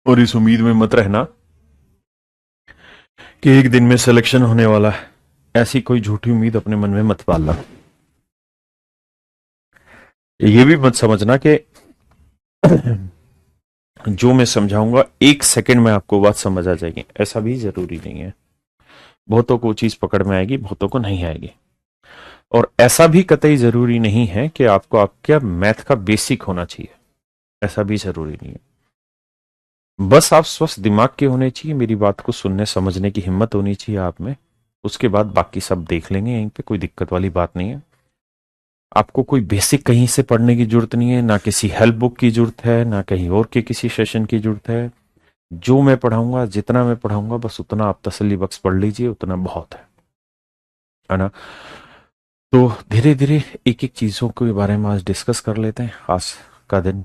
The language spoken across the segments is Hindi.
और इस उम्मीद में मत रहना कि एक दिन में सिलेक्शन होने वाला है। ऐसी कोई झूठी उम्मीद अपने मन में मत पालना। ये भी मत समझना कि जो मैं समझाऊंगा एक सेकंड में आपको बात समझ आ जाएगी, ऐसा भी जरूरी नहीं है। बहुतों को चीज पकड़ में आएगी, बहुतों को नहीं आएगी। और ऐसा भी कतई जरूरी नहीं है कि आपको आपका मैथ का बेसिक होना चाहिए, ऐसा भी जरूरी नहीं है। बस आप स्वस्थ दिमाग के होने चाहिए, मेरी बात को सुनने समझने की हिम्मत होनी चाहिए आप में। उसके बाद बाकी सब देख लेंगे, यहीं पे कोई दिक्कत वाली बात नहीं है। आपको कोई बेसिक कहीं से पढ़ने की जरूरत नहीं है, ना किसी हेल्प बुक की जरूरत है, ना कहीं और के किसी सेशन की जरूरत है। जो मैं पढ़ाऊंगा, जितना मैं पढ़ाऊंगा, बस उतना आप तसल्ली बख्श पढ़ लीजिए, उतना बहुत है ना। तो धीरे धीरे एक एक चीजों के बारे में आज डिस्कस कर लेते हैं। आज का दिन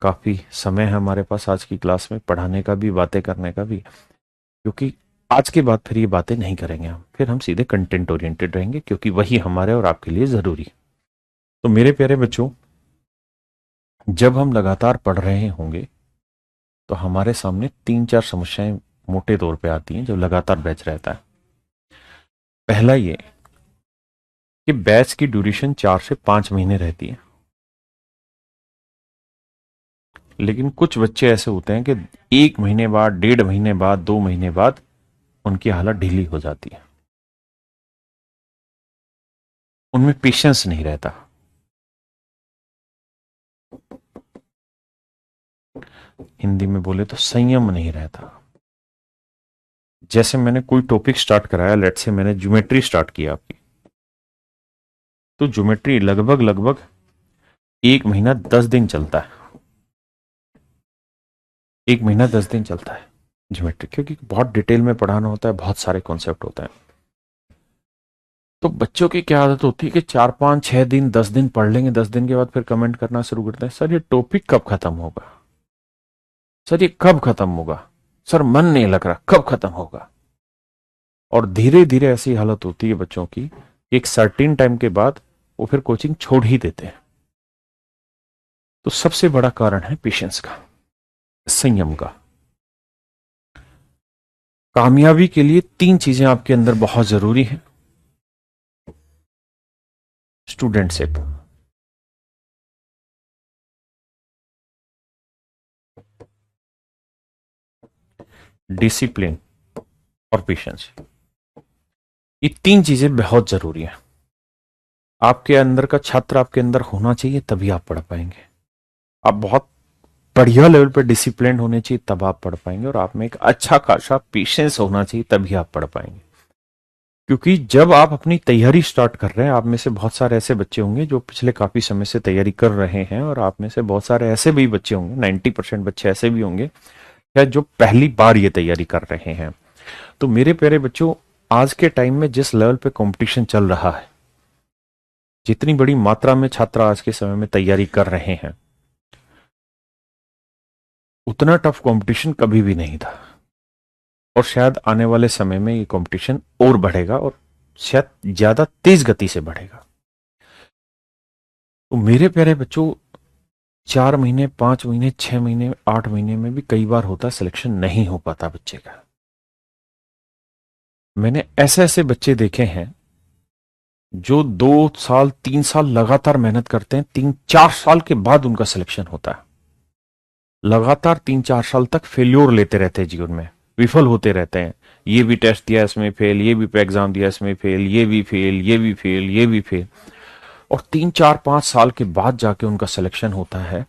काफी समय है हमारे पास आज की क्लास में, पढ़ाने का भी, बातें करने का भी। क्योंकि आज के बाद फिर ये बातें नहीं करेंगे हम, फिर हम सीधे कंटेंट ओरिएंटेड रहेंगे, क्योंकि वही हमारे और आपके लिए जरूरी है। तो मेरे प्यारे बच्चों, जब हम लगातार पढ़ रहे होंगे तो हमारे सामने तीन चार समस्याएं मोटे तौर पे आती हैं जब लगातार बैच रहता है। पहला ये कि बैच की ड्यूरेशन 4 से 5 महीने रहती है, लेकिन कुछ बच्चे ऐसे होते हैं कि 1 महीने बाद, 1.5 महीने बाद, 2 महीने बाद उनकी हालत ढीली हो जाती है, उनमें पेशेंस नहीं रहता। हिंदी में बोले तो संयम नहीं रहता। जैसे मैंने कोई टॉपिक स्टार्ट कराया, लेट से मैंने ज्योमेट्री स्टार्ट किया आपकी, तो ज्योमेट्री लगभग लगभग 1 महीना 10 दिन चलता है। 1 महीना 10 दिन चलता है ज्योमेट्री, क्योंकि बहुत डिटेल में पढ़ाना होता है, बहुत सारे कॉन्सेप्ट होते हैं। तो बच्चों की क्या आदत होती है कि 4 5 6 दिन 10 दिन पढ़ लेंगे, 10 दिन के बाद फिर कमेंट करना शुरू करते हैं, सर ये टॉपिक कब खत्म होगा, सर ये कब खत्म होगा, सर मन नहीं लग रहा, कब खत्म होगा। और धीरे धीरे ऐसी हालत होती है बच्चों की, एक सर्टेन टाइम के बाद वो फिर कोचिंग छोड़ ही देते हैं। तो सबसे बड़ा कारण है पेशेंस का, संयम का। कामयाबी के लिए 3 चीजें आपके अंदर बहुत जरूरी है। स्टूडेंटशिप, डिसिप्लिन और पेशेंस। ये 3 चीजें बहुत जरूरी है। आपके अंदर का छात्र आपके अंदर होना चाहिए, तभी आप पढ़ पाएंगे। आप बहुत बढ़िया लेवल पे डिसिप्लिन होने चाहिए, तब आप पढ़ पाएंगे। और आप में एक अच्छा खासा पेशेंस होना चाहिए, तभी आप पढ़ पाएंगे। क्योंकि जब आप अपनी तैयारी स्टार्ट कर रहे हैं, आप में से बहुत सारे ऐसे बच्चे होंगे जो पिछले काफी समय से तैयारी कर रहे हैं, और आप में से बहुत सारे ऐसे भी बच्चे होंगे, 90% बच्चे ऐसे भी होंगे या जो पहली बार ये तैयारी कर रहे हैं। तो मेरे प्यारे बच्चों, आज के टाइम में जिस लेवल पे कंपटीशन चल रहा है, जितनी बड़ी मात्रा में छात्र आज के समय में तैयारी कर रहे हैं, उतना टफ कंपटीशन कभी भी नहीं था। और शायद आने वाले समय में ये कंपटीशन और बढ़ेगा, और शायद ज्यादा तेज गति से बढ़ेगा। तो मेरे प्यारे बच्चों, 4 महीने 5 महीने 6 महीने 8 महीने में भी कई बार होता है सिलेक्शन नहीं हो पाता बच्चे का। मैंने ऐसे ऐसे बच्चे देखे हैं जो 2 साल 3 साल लगातार मेहनत करते हैं, 3 4 साल के बाद उनका सिलेक्शन होता है। लगातार 3 4 साल तक फेल्योर लेते रहते हैं जीवन में, विफल होते रहते हैं। ये भी टेस्ट दिया इसमें फेल, ये भी एग्जाम दिया इसमें फेल, ये भी फेल, ये भी फेल, ये भी फेल। और 3 4 5 साल के बाद जाके उनका सिलेक्शन होता है।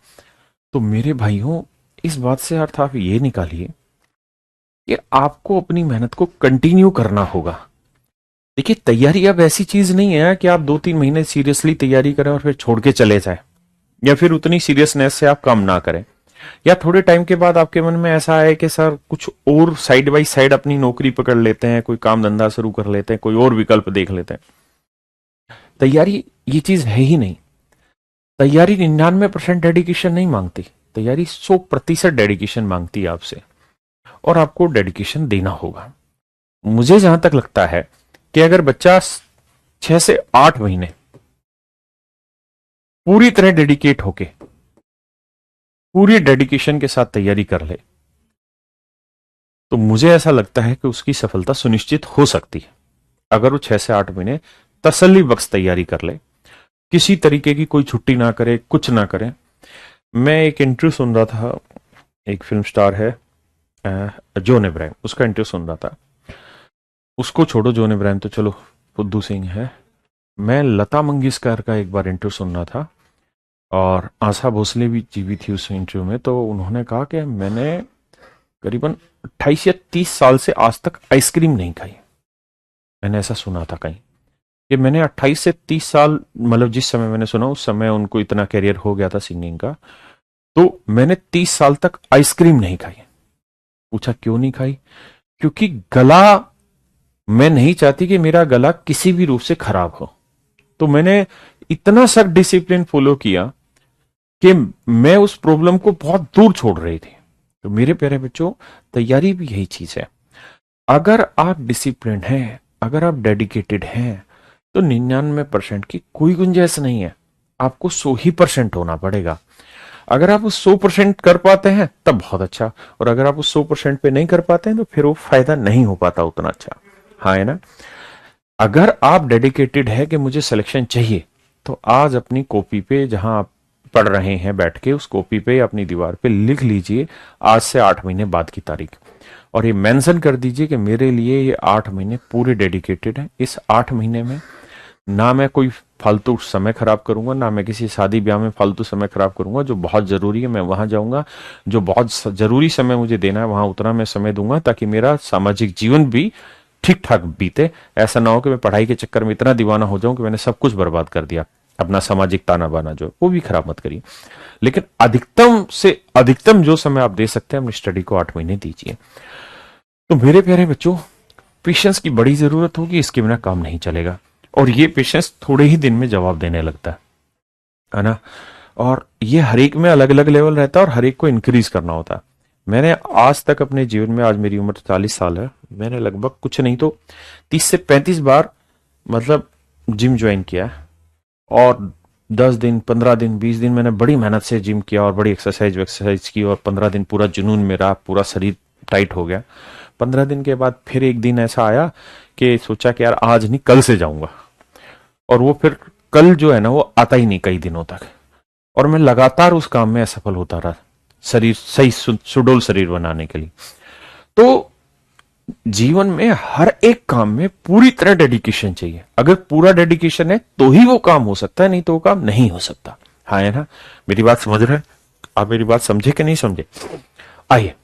तो मेरे भाइयों, इस बात से अर्थ आप ये निकालिए कि आपको अपनी मेहनत को कंटिन्यू करना होगा। देखिए, तैयारी अब ऐसी चीज नहीं है कि आप 2 3 महीने सीरियसली तैयारी करें और फिर छोड़ के चले जाए, या फिर उतनी सीरियसनेस से आप काम ना करें, या थोड़े टाइम के बाद आपके मन में ऐसा आए कि सर कुछ और साइड बाय साइड अपनी नौकरी पकड़ लेते हैं, कोई काम धंधा शुरू कर लेते हैं, कोई और विकल्प देख लेते हैं। तैयारी ये चीज है ही नहीं। तैयारी 99% डेडिकेशन नहीं मांगती, तैयारी 100% डेडिकेशन मांगती है आपसे, और आपको डेडिकेशन देना होगा। मुझे जहां तक लगता है कि अगर बच्चा 6 से 8 महीने पूरी तरह डेडिकेट होके, पूरी डेडिकेशन के साथ तैयारी कर ले, तो मुझे ऐसा लगता है कि उसकी सफलता सुनिश्चित हो सकती है अगर वो 6 से 8 महीने तसल्ली बख्श तैयारी कर ले, किसी तरीके की कोई छुट्टी ना करे, कुछ ना करे। मैं एक इंटरव्यू सुन रहा था, एक फिल्म स्टार है जॉन इब्राहिम, उसका इंटरव्यू सुन रहा था। उसको छोड़ो, जॉन इब्राहिम तो चलो फुद्दू सिंह है। मैं लता मंगेशकर का एक बार इंटरव्यू सुन रहा था और आशा भोसले भी जीवी थी उस इंटरव्यू में। तो उन्होंने कहा कि मैंने करीबन 28 या 30 साल से आज तक आइसक्रीम नहीं खाई। मैंने ऐसा सुना था कहीं कि मैंने 28 से 30 साल, मतलब जिस समय मैंने सुना उस समय उनको इतना कैरियर हो गया था सिंगिंग का, तो मैंने 30 साल तक आइसक्रीम नहीं खाई। पूछा क्यों नहीं खाई? क्योंकि गला, मैं नहीं चाहती कि मेरा गला किसी भी रूप से खराब हो। तो मैंने इतना सख्त डिसिप्लिन फॉलो किया कि मैं उस प्रॉब्लम को बहुत दूर छोड़ रही थी। तो मेरे प्यारे बच्चों, तैयारी भी यही चीज है। अगर आप डिसिप्लिन हैं, अगर आप डेडिकेटेड हैं, तो 99% की कोई गुंजाइश नहीं है। आपको 100% होना पड़ेगा। अगर आप उस 100% कर पाते हैं तब बहुत अच्छा, और अगर आप उस 100% पे नहीं कर पाते हैं तो फिर वो फायदा नहीं हो पाता उतना अच्छा। हाँ, है ना? अगर आप डेडिकेटेड है कि मुझे सिलेक्शन चाहिए, तो आज अपनी कॉपी पे, जहां आप पढ़ रहे हैं बैठ के, उस कॉपी पे अपनी दीवार पे लिख लीजिए आज से 8 महीने बाद की तारीख, और ये मेंशन कर दीजिए कि मेरे लिए ये 8 महीने पूरे डेडिकेटेड हैं। इस 8 महीने में ना मैं कोई फालतू समय खराब करूंगा, ना मैं किसी शादी ब्याह में फालतू समय खराब करूंगा। जो बहुत जरूरी है मैं वहां जाऊंगा, जो बहुत जरूरी समय मुझे देना है वहां उतना मैं समय दूंगा, ताकि मेरा सामाजिक जीवन भी ठीक ठाक बीते। ऐसा ना हो कि मैं पढ़ाई के चक्कर में इतना दीवाना हो जाऊं कि मैंने सब कुछ बर्बाद कर दिया। अपना सामाजिक ताना बाना जो वो भी खराब मत करिए, लेकिन अधिकतम से अधिकतम जो समय आप दे सकते हैं अपनी स्टडी को 8 महीने दीजिए। तो मेरे प्यारे बच्चों, पेशेंस की बड़ी जरूरत होगी, इसके बिना काम नहीं चलेगा। और ये पेशेंस थोड़े ही दिन में जवाब देने लगता है ना? और ये हर एक में अलग अलग लेवल रहता है और हर एक को इंक्रीज करना होता है। मैंने आज तक अपने जीवन में, आज मेरी उम्र 40 साल है, मैंने लगभग कुछ नहीं तो 30 से 35 बार मतलब जिम ज्वाइन किया है। और 10 दिन, 15 दिन, 20 दिन मैंने बड़ी मेहनत से जिम किया और बड़ी एक्सरसाइज की, और 15 दिन पूरा जुनून मेरा, पूरा शरीर टाइट हो गया। 15 दिन के बाद फिर एक दिन ऐसा आया कि सोचा कि यार आज नहीं कल से जाऊंगा, और वो फिर कल जो है ना वो आता ही नहीं कई दिनों तक, और मैं लगातार उस काम में असफल होता रहा, शरीर सही सुडोल शरीर बनाने के लिए। तो जीवन में हर एक काम में पूरी तरह डेडिकेशन चाहिए। अगर पूरा डेडिकेशन है तो ही वो काम हो सकता है, नहीं तो वो काम नहीं हो सकता। हाँ, है ना? मेरी बात समझ रहे हैं आप? मेरी बात समझे कि नहीं समझे? आइए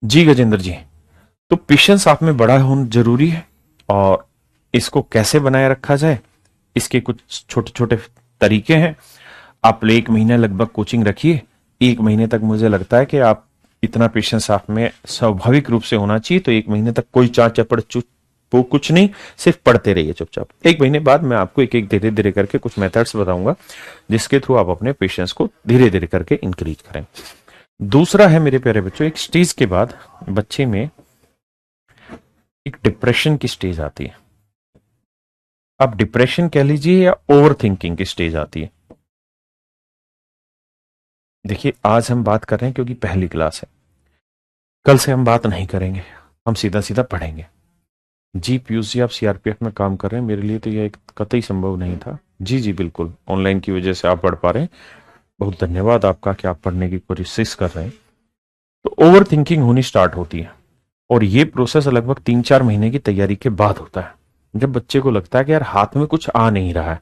जी गजेंद्र जी, तो पेशेंस आप में बड़ा होना जरूरी है, और इसको कैसे बनाए रखा जाए, इसके कुछ छोटे छोटे तरीके हैं। आप 1 महीने लगभग कोचिंग रखिए। 1 महीने तक मुझे लगता है कि आप इतना पेशेंस आप में स्वाभाविक रूप से होना चाहिए। तो 1 महीने तक कोई चार चपड़ चुप वो कुछ नहीं, सिर्फ पढ़ते रहिए चुपचाप। 1 महीने बाद मैं आपको एक एक धीरे धीरे करके कुछ मेथड्स बताऊंगा, जिसके थ्रू आप अपने पेशेंस को धीरे धीरे करके इंक्रीज करें। दूसरा है मेरे प्यारे बच्चों, एक स्टेज के बाद बच्चे में एक डिप्रेशन की स्टेज आती है। आप डिप्रेशन कह लीजिए या ओवर थिंकिंग की स्टेज आती है। देखिए, आज हम बात कर रहे हैं क्योंकि पहली क्लास है, कल से हम बात नहीं करेंगे, हम सीधा सीधा पढ़ेंगे। जी पीयूष जी, आप सीआरपीएफ में काम कर रहे हैं, मेरे लिए तो यह एक कतई संभव नहीं था। जी जी बिल्कुल, ऑनलाइन की वजह से आप पढ़ पा रहे हैं, बहुत धन्यवाद आपका कि आप पढ़ने की कोशिश कर रहे हैं। तो ओवर थिंकिंग होनी स्टार्ट होती है, और ये प्रोसेस लगभग 3-4 महीने की तैयारी के बाद होता है। जब बच्चे को लगता है कि यार हाथ में कुछ आ नहीं रहा है,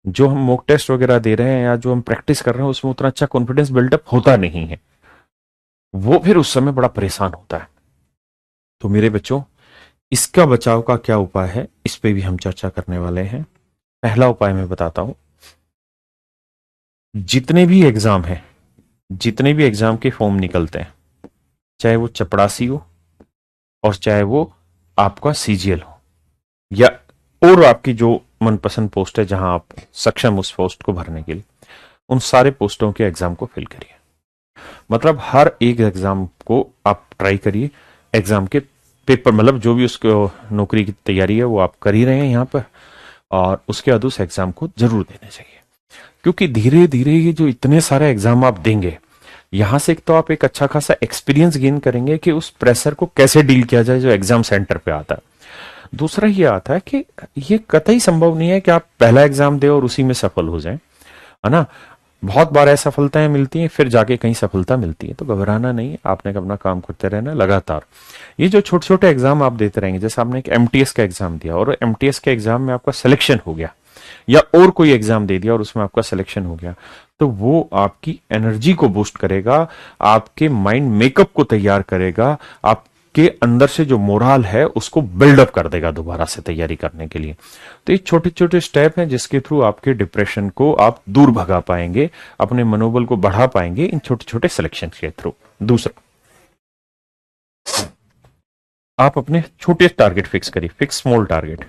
जो हम मॉक टेस्ट वगैरह दे रहे हैं या जो हम प्रैक्टिस कर रहे हैं उसमें उतना अच्छा कॉन्फिडेंस बिल्डअप होता नहीं है, वो फिर उस समय बड़ा परेशान होता है। तो मेरे बच्चों, इसका बचाव का क्या उपाय है, इस पे भी हम चर्चा करने वाले हैं। पहला उपाय मैं बताता हूं। जितने भी एग्जाम हैं, जितने भी एग्जाम के फॉर्म निकलते हैं, चाहे वो चपड़ासी हो और चाहे वो आपका सीजीएल हो, या और आपकी जो मनपसंद पोस्ट है जहां आप सक्षम उस पोस्ट को भरने के लिए, उन सारे पोस्टों के एग्जाम को फिल करिए। मतलब हर एक एग्जाम को आप ट्राई करिए। एग्जाम के पेपर, मतलब जो भी उसको नौकरी की तैयारी है वो आप कर ही रहे हैं यहाँ पर, और उसके बाद उस एग्जाम को जरूर देना चाहिए। क्योंकि धीरे धीरे ये जो इतने सारे एग्जाम आप देंगे, यहां से एक तो आप एक अच्छा खासा एक्सपीरियंस गेन करेंगे कि उस प्रेशर को कैसे डील किया जाए जो एग्जाम सेंटर पे आता है। दूसरा ये आता है कि ये कतई संभव नहीं है कि आप पहला एग्जाम दे और उसी में सफल हो जाएं, है ना। बहुत बार असफलताएं मिलती हैं, फिर जाके कहीं सफलता मिलती है। तो घबराना नहीं है, आपने अपना काम करते रहना लगातार। ये जो छोटे छोटे एग्जाम आप देते रहेंगे, जैसे आपने एक एमटीएस का एग्जाम दिया और एमटीएस के एग्जाम में आपका सिलेक्शन हो गया, या और कोई एग्जाम दे दिया और उसमें आपका सिलेक्शन हो गया, तो वो आपकी एनर्जी को बूस्ट करेगा, आपके माइंड मेकअप को तैयार करेगा, आपके अंदर से जो मोराल है उसको बिल्डअप कर देगा दोबारा से तैयारी करने के लिए। तो ये छोटे छोटे स्टेप हैं जिसके थ्रू आपके डिप्रेशन को आप दूर भगा पाएंगे, अपने मनोबल को बढ़ा पाएंगे इन छोटे छोटे सिलेक्शन के थ्रू। दूसरा, आप अपने छोटे टारगेट फिक्स करिए, फिक्स स्मॉल टारगेट,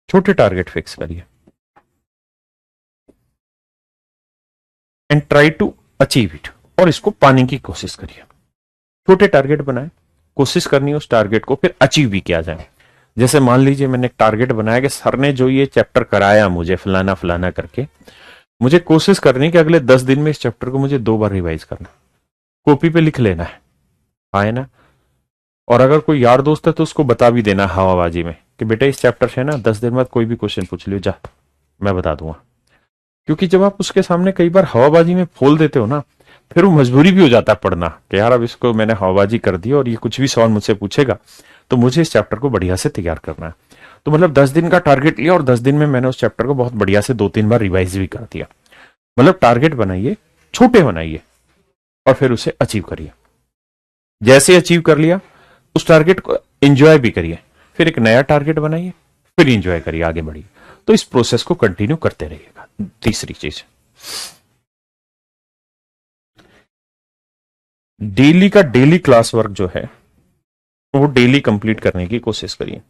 छोटे टारगेट फिक्स करिए and try to achieve it, और इसको पाने की कोशिश करिए। छोटे टारगेट बनाए, कोशिश करनी है उस टारगेट को फिर अचीव भी किया जाए। जैसे मान लीजिए मैंने एक टारगेट बनाया कि सर ने जो ये चैप्टर कराया मुझे फलाना फलाना करके, मुझे कोशिश करनी कि अगले 10 दिन में इस चैप्टर को मुझे 2 बार रिवाइज करना, कॉपी पे लिख लेना है ना। और अगर कोई यार दोस्त है तो उसको बता भी देना हवाबाजी में कि बेटा इस चैप्टर से ना 10 दिन बाद कोई भी क्वेश्चन पूछ लियो, जा मैं बता दूंगा। क्योंकि जब आप उसके सामने कई बार हवाबाजी में फोल देते हो ना, फिर वो मजबूरी भी हो जाता है पढ़ना कि यार अब इसको मैंने हवाबाजी कर दी और ये कुछ भी सवाल मुझसे पूछेगा, तो मुझे इस चैप्टर को बढ़िया से तैयार करना है। तो मतलब 10 दिन का टारगेट लिया और 10 दिन में मैंने उस चैप्टर को बहुत बढ़िया से 2-3 बार रिवाइज भी कर दिया। मतलब टारगेट बनाइए, छोटे बनाइए और फिर उसे अचीव करिए। जैसे अचीव कर लिया, उस टारगेट को एंजॉय भी करिए, फिर एक नया टारगेट बनाइए, फिर एंजॉय करिए, आगे बढ़िए। तो इस प्रोसेस को कंटिन्यू करते रहिएगा। तीसरी चीज, डेली का डेली क्लास वर्क जो है वो डेली कंप्लीट करने की कोशिश करिए,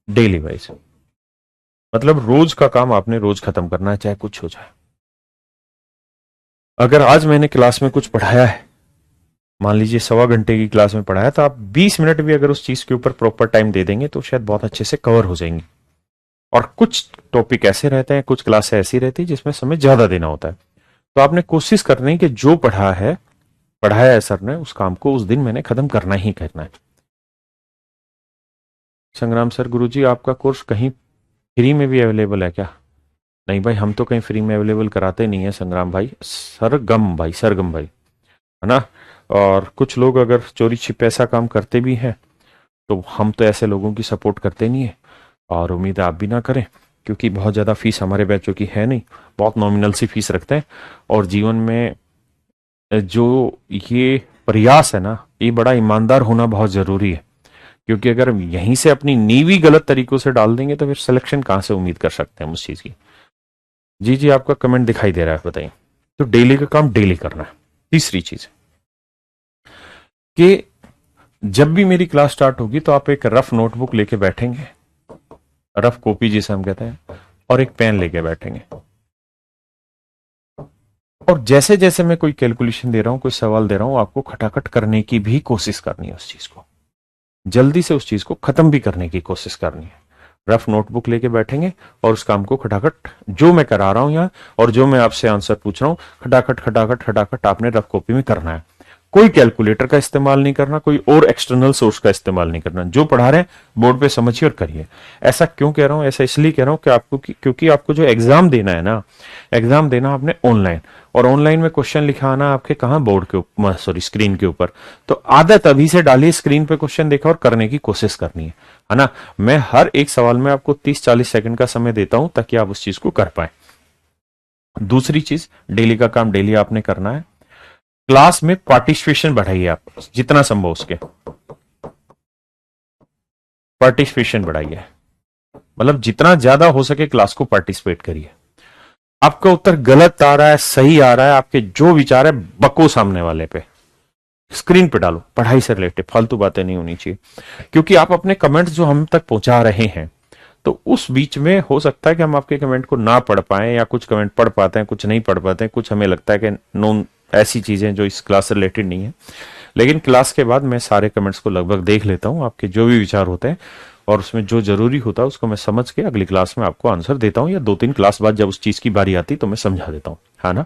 डेली वाइज। मतलब रोज का काम आपने रोज खत्म करना है, चाहे कुछ हो जाए। अगर आज मैंने क्लास में कुछ पढ़ाया है, मान लीजिए 1.25 घंटे की क्लास में पढ़ाया, तो आप 20 मिनट भी अगर उस चीज के ऊपर प्रॉपर टाइम दे देंगे तो शायद बहुत अच्छे से कवर हो जाएंगे। और कुछ टॉपिक ऐसे रहते हैं, कुछ क्लासें ऐसी रहती है जिसमें समय ज्यादा देना होता है। तो आपने कोशिश करनी है कि जो पढ़ाया है सर ने, उस काम को उस दिन मैंने खत्म करना ही करना है। संग्राम सर, गुरुजी आपका कोर्स कहीं फ्री में भी अवेलेबल है क्या? नहीं भाई, हम तो कहीं फ्री में अवेलेबल कराते नहीं है संग्राम भाई, सरगम भाई, है ना। और कुछ लोग अगर चोरी छिपे ऐसा काम करते भी हैं, तो हम तो ऐसे लोगों की सपोर्ट करते नहीं है, और उम्मीद है आप भी ना करें, क्योंकि बहुत ज़्यादा फीस हमारे बैचों की है नहीं, बहुत नॉमिनल सी फीस रखते हैं। और जीवन में जो ये प्रयास है ना, ये बड़ा ईमानदार होना बहुत ज़रूरी है, क्योंकि अगर हम यहीं से अपनी नींवी गलत तरीकों से डाल देंगे तो फिर सिलेक्शन कहाँ से उम्मीद कर सकते हैं उस चीज़ की। जी जी, आपका कमेंट दिखाई दे रहा है, बताइए। तो डेली का काम डेली करना है। तीसरी चीज कि जब भी मेरी क्लास स्टार्ट होगी तो आप एक रफ नोटबुक लेके बैठेंगे, रफ कॉपी जिसे हम कहते हैं, और एक पेन लेके बैठेंगे। और जैसे जैसे मैं कोई कैलकुलेशन दे रहा हूं, कोई सवाल दे रहा हूं, आपको खटाखट करने की भी कोशिश करनी है, उस चीज को जल्दी से उस चीज को खत्म भी करने की कोशिश करनी है। रफ नोटबुक लेके बैठेंगे और उस काम को खटाखट, जो मैं करा रहा हूं यहाँ और जो मैं आपसे आंसर पूछ रहा हूं, खटाखट खटाखट खटाखट आपने रफ कॉपी में करना है। कोई कैलकुलेटर का इस्तेमाल नहीं करना, कोई और एक्सटर्नल सोर्स का इस्तेमाल नहीं करना। जो पढ़ा रहे हैं बोर्ड पे समझिए और करिए। ऐसा क्यों कह रहा हूं? ऐसा इसलिए कह रहा हूं कि आपको, क्योंकि आपको जो एग्जाम देना है ना, एग्जाम देना आपने ऑनलाइन, और ऑनलाइन में क्वेश्चन लिखाना आपके कहाँ, बोर्ड के ऊपर, सॉरी स्क्रीन के ऊपर। तो आदत अभी से डालिए, स्क्रीन पे क्वेश्चन देखा और करने की कोशिश करनी है ना। मैं हर एक सवाल में आपको 30-40 सेकंड का समय देता हूं ताकि आप उस चीज को कर पाए। दूसरी चीज, डेली का काम डेली आपने करना है। क्लास में पार्टिसिपेशन बढ़ाइए, आप जितना संभव उसके पार्टिसिपेशन बढ़ाइए। मतलब जितना ज्यादा हो सके क्लास को पार्टिसिपेट करिए। आपका उत्तर गलत आ रहा है, सही आ रहा है, आपके जो विचार है बको सामने वाले पे, स्क्रीन पे डालो। पढ़ाई से रिलेटेड फालतू बातें नहीं होनी चाहिए, क्योंकि आप अपने कमेंट्स जो हम तक पहुंचा रहे हैं, तो उस बीच में हो सकता है कि हम आपके कमेंट को ना पढ़ पाए, या कुछ कमेंट पढ़ पाते हैं, कुछ नहीं पढ़ पाते हैं, कुछ हमें लगता है कि नॉन ऐसी चीजें जो इस क्लास से रिलेटेड नहीं है। लेकिन क्लास के बाद मैं सारे कमेंट्स को लगभग देख लेता हूं, आपके जो भी विचार होते हैं और उसमें जो जरूरी होता है उसको मैं समझ के अगली क्लास में आपको आंसर देता हूँ, या 2-3 क्लास बाद जब उस चीज की बारी आती तो मैं समझा देता हूँ, है ना।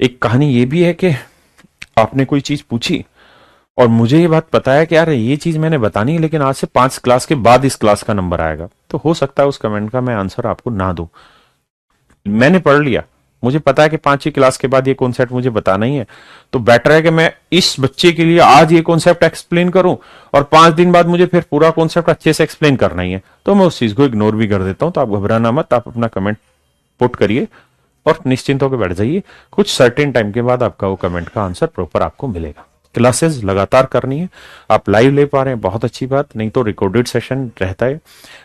एक कहानी ये भी है कि आपने कोई चीज पूछी और मुझे ये बात पता है कि यार ये चीज मैंने बतानी है, लेकिन आज से 5 क्लास के बाद इस क्लास का नंबर आएगा, तो हो सकता है उस कमेंट का मैं आंसर आपको ना दूं। मैंने पढ़ लिया, मुझे पता है कि 5वीं क्लास के बाद ये कॉन्सेप्ट मुझे बताना ही है, तो बेटर है कि मैं इस बच्चे के लिए आज ये कॉन्सेप्ट एक्सप्लेन करूं और 5 दिन बाद मुझे फिर पूरा कॉन्सेप्ट अच्छे से एक्सप्लेन करना ही है, तो मैं उस चीज को इग्नोर भी कर देता हूं। तो आप घबराना मत, आप अपना कमेंट पुट करिए और निश्चिंत होकर बैठ जाइए। कुछ सर्टेन टाइम के बाद आपका वो कमेंट का आंसर प्रॉपर आपको मिलेगा। क्लासेस लगातार करनी है, आप लाइव ले पा रहे हैं बहुत अच्छी बात, नहीं तो रिकॉर्डेड सेशन रहता है।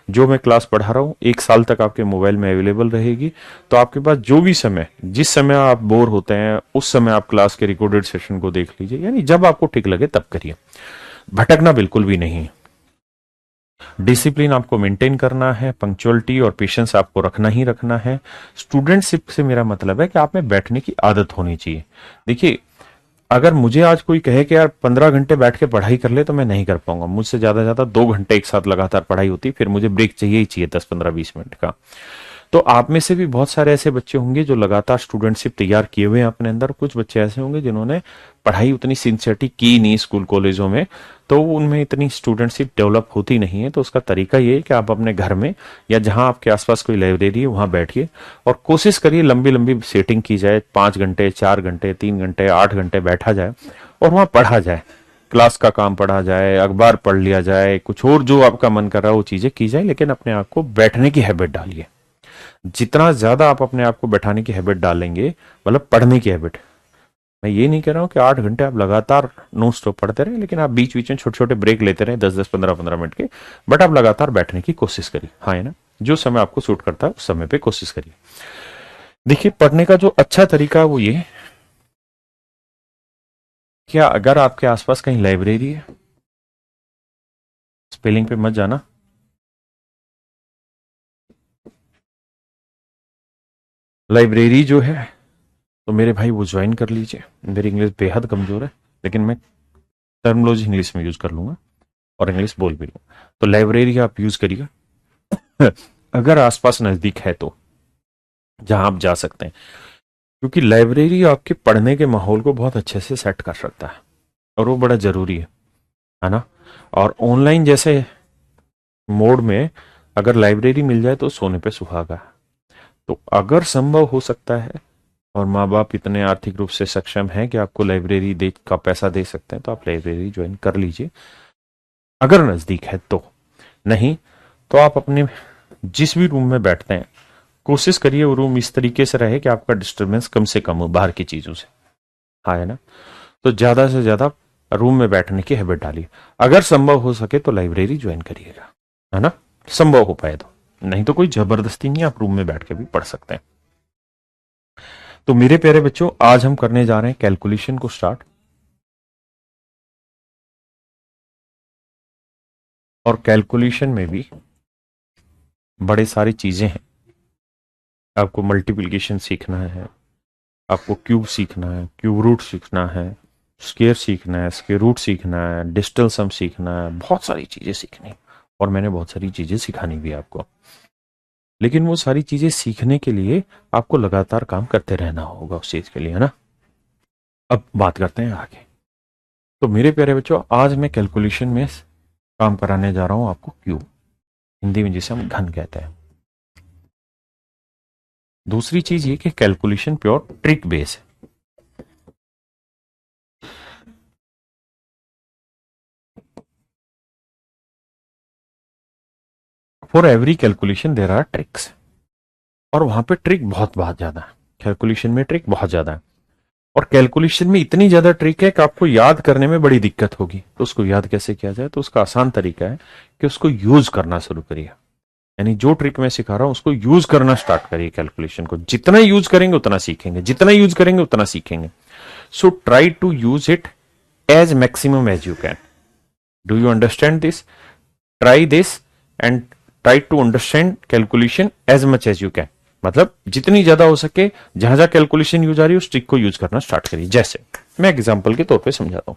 जो मैं क्लास पढ़ा रहा हूँ 1 साल तक आपके मोबाइल में अवेलेबल रहेगी, तो आपके पास जो भी समय, जिस समय आप बोर होते हैं उस समय आप क्लास के रिकॉर्डेड सेशन को देख लीजिए, यानी जब आपको ठीक लगे तब करिए, भटकना बिल्कुल भी नहीं। डिसिप्लिन आपको मेंटेन करना है, पंक्चुअलिटी और पेशेंस आपको रखना ही रखना है। स्टूडेंटशिप से मेरा मतलब है कि आप में बैठने की आदत होनी चाहिए। देखिए, अगर मुझे आज कोई कहे कि यार 15 घंटे बैठ के पढ़ाई कर ले, तो मैं नहीं कर पाऊंगा। मुझसे ज्यादा 2 घंटे एक साथ लगातार पढ़ाई होती, फिर मुझे ब्रेक चाहिए ही चाहिए 10-15-20 मिनट का। तो आप में से भी बहुत सारे ऐसे बच्चे होंगे जो लगातार स्टूडेंटशिप तैयार किए हुए हैं अपने अंदर, कुछ बच्चे ऐसे होंगे जिन्होंने पढ़ाई उतनी सिंसियरिटी की नहीं स्कूल कॉलेजों में, तो उनमें इतनी स्टूडेंटशिप डेवलप होती नहीं है। तो उसका तरीका ये है कि आप अपने घर में या जहां आपके आसपास कोई लाइब्रेरी है वहां बैठिए और कोशिश करिए लंबी लंबी सेटिंग की जाए, 5 घंटे, 4 घंटे, 3 घंटे, 8 घंटे बैठा जाए और वहां पढ़ा जाए, क्लास का काम पढ़ा जाए, अखबार पढ़ लिया जाए, कुछ और जो आपका मन कर रहा है वो चीजें की जाए, लेकिन अपने आप को बैठने की हैबिट डालिए। जितना ज्यादा आप अपने आप को बैठाने की हैबिट डालेंगे, मतलब पढ़ने की हैबिट, मैं ये नहीं कह रहा हूं कि 8 घंटे आप लगातार नॉन स्टॉप पढ़ते रहे, लेकिन आप बीच बीच में छोटे छोटे ब्रेक लेते रहे 10-10, 15-15 मिनट के, बट आप लगातार बैठने की कोशिश करिए। हाँ, है ना, जो समय आपको सूट करता है उस समय पे कोशिश करिए। देखिए, पढ़ने का जो अच्छा तरीका है वो ये, क्या अगर आपके आसपास कहीं लाइब्रेरी है, स्पेलिंग पे मत जाना, लाइब्रेरी जो है तो मेरे भाई वो ज्वाइन कर लीजिए। मेरी इंग्लिश बेहद कमजोर है, लेकिन मैं टर्मिनोलॉजी इंग्लिश में यूज कर लूंगा और इंग्लिश बोल भी लूंगा। तो लाइब्रेरी आप यूज करिएगा अगर आसपास नजदीक है तो, जहां आप जा सकते हैं, क्योंकि लाइब्रेरी आपके पढ़ने के माहौल को बहुत अच्छे से सेट कर सकता है और वो बड़ा जरूरी है ना। और ऑनलाइन जैसे मोड में अगर लाइब्रेरी मिल जाए तो सोने पे सुहागा है। तो अगर संभव हो सकता है और माँ बाप इतने आर्थिक रूप से सक्षम हैं कि आपको लाइब्रेरी दे का पैसा दे सकते हैं, तो आप लाइब्रेरी ज्वाइन कर लीजिए अगर नजदीक है तो। नहीं तो आप अपने जिस भी रूम में बैठते हैं कोशिश करिए वो रूम इस तरीके से रहे कि आपका डिस्टरबेंस कम से कम हो बाहर की चीजों से। हाँ, है ना। तो ज्यादा से ज्यादा रूम में बैठने की हैबिट डालिए। अगर संभव हो सके तो लाइब्रेरी ज्वाइन करिएगा, है ना, संभव हो पाए तो। नहीं तो कोई जबरदस्ती नहीं, आप रूम में बैठ के भी पढ़ सकते हैं। तो मेरे प्यारे बच्चों, आज हम करने जा रहे हैं कैलकुलेशन को स्टार्ट। और कैलकुलेशन में भी बड़े सारी चीजें हैं। आपको मल्टीप्लिकेशन सीखना है, आपको क्यूब सीखना है, क्यूब रूट सीखना है, स्क्वायर सीखना है, स्क्वायर रूट सीखना है, डिजिटल सम सीखना है, बहुत सारी चीजें सीखनी है और मैंने बहुत सारी चीजें सिखानी भी है आपको। लेकिन वो सारी चीजें सीखने के लिए आपको लगातार काम करते रहना होगा उस चीज के लिए, है ना। अब बात करते हैं आगे। तो मेरे प्यारे बच्चों, आज मैं कैलकुलेशन में काम कराने जा रहा हूं आपको क्यूब, हिंदी में जिसे हम घन कहते हैं। दूसरी चीज ये कि कैलकुलेशन प्योर ट्रिक बेस है। For every calculation there are tricks, और वहां पे ट्रिक बहुत ज्यादा है। कैलकुलेशन में ट्रिक बहुत ज्यादा है और कैलकुलेशन में इतनी ज्यादा ट्रिक है कि आपको याद करने में बड़ी दिक्कत होगी। तो उसको याद कैसे किया जाए, तो उसका आसान तरीका है कि उसको यूज करना शुरू करिए। यानी जो ट्रिक मैं सिखा रहा हूं उसको यूज करना स्टार्ट करिए। कैलकुलेशन को जितना यूज करेंगे उतना सीखेंगे, जितना यूज करेंगे उतना सीखेंगे। So try to use it as maximum as you can. Do you understand this? Try this and try to understand calculation as much as you can. मतलब जितनी ज्यादा हो सके, जहां जहां कैलकुलेशन यूज आ रही है उस ट्रिक को यूज करना स्टार्ट करिए। जैसे मैं एग्जांपल के तौर पे समझाता हूं।